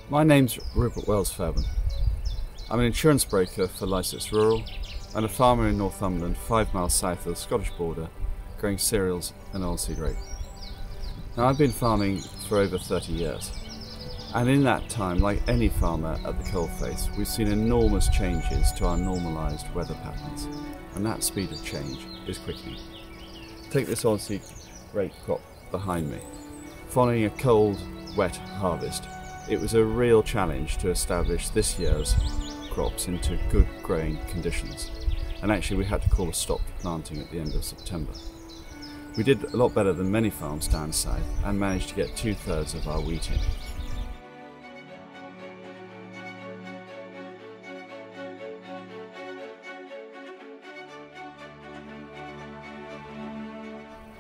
My name's Rupert Wells-Fairbairn. I'm an insurance broker for Lycetts Rural and a farmer in Northumberland, 5 miles south of the Scottish border, growing cereals and oilseed rape. Now, I've been farming for over 30 years, and in that time, like any farmer at the coalface, we've seen enormous changes to our normalised weather patterns, and that speed of change is quickening. Take this oilseed rape crop behind me. Following a cold, wet harvest, it was a real challenge to establish this year's crops into good growing conditions, and actually we had to call a stop to planting at the end of September. We did a lot better than many farms down south and managed to get 2/3 of our wheat in.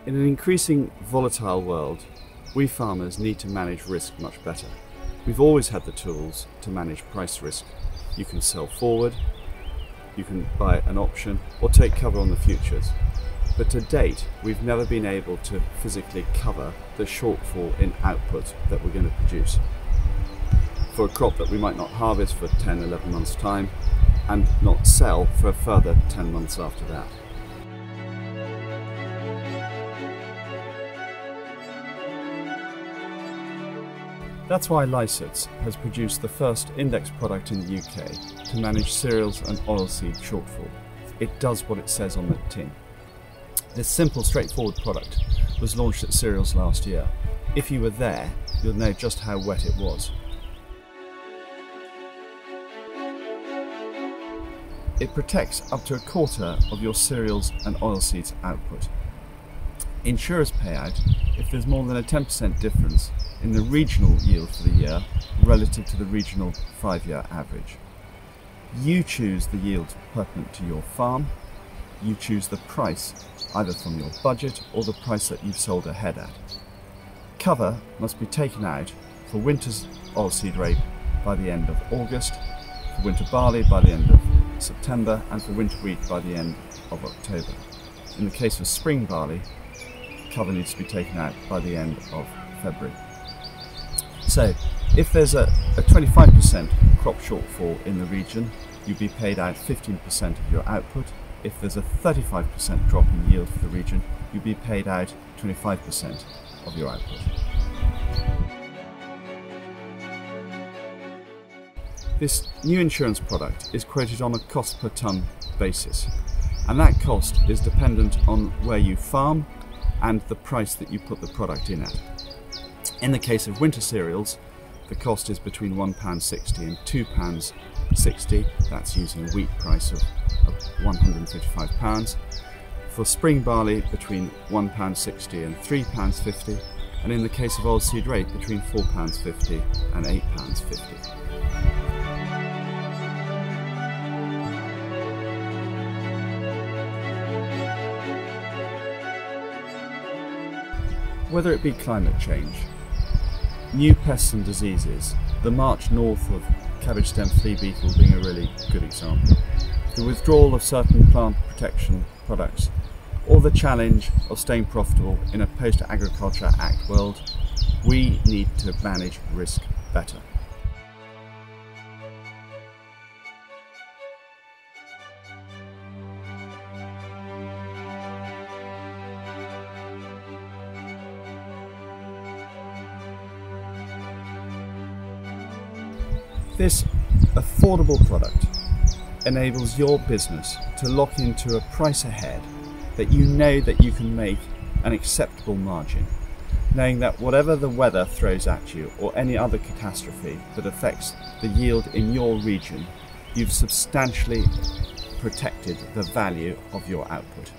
In an increasing volatile world, we farmers need to manage risk much better. We've always had the tools to manage price risk. You can sell forward, you can buy an option, or take cover on the futures. But to date, we've never been able to physically cover the shortfall in output that we're going to produce for a crop that we might not harvest for 10, 11 months' time and not sell for a further 10 months after that. That's why Lycetts has produced the first index product in the UK to manage cereals and oilseed shortfall. It does what it says on the tin. This simple, straightforward product was launched at Cereals last year. If you were there, you'll know just how wet it was. It protects up to a quarter of your cereals and oilseeds output. Insurers pay out if there's more than a 10% difference in the regional yield for the year relative to the regional 5-year average. You choose the yield pertinent to your farm. You choose the price, either from your budget or the price that you've sold ahead at. Cover must be taken out for winter's oilseed rape by the end of August, for winter barley by the end of September, and for winter wheat by the end of October. In the case of spring barley, cover needs to be taken out by the end of February. So, if there's a 25% crop shortfall in the region, you'd be paid out 15% of your output. If there's a 35% drop in yield for the region, you'd be paid out 25% of your output. This new insurance product is quoted on a cost per tonne basis, and that cost is dependent on where you farm and the price that you put the product in at. In the case of winter cereals, the cost is between £1.60 and £2.60. That's using a wheat price of £155. For spring barley, between £1.60 and £3.50, and in the case of oilseed rape, between £4.50 and £8.50. Whether it be climate change, new pests and diseases, the march north of cabbage stem flea beetle being a really good example, the withdrawal of certain plant protection products, or the challenge of staying profitable in a post-Agriculture Act world, we need to manage risk better. This affordable product enables your business to lock into a price ahead that you know that you can make an acceptable margin, knowing that whatever the weather throws at you or any other catastrophe that affects the yield in your region, you've substantially protected the value of your output.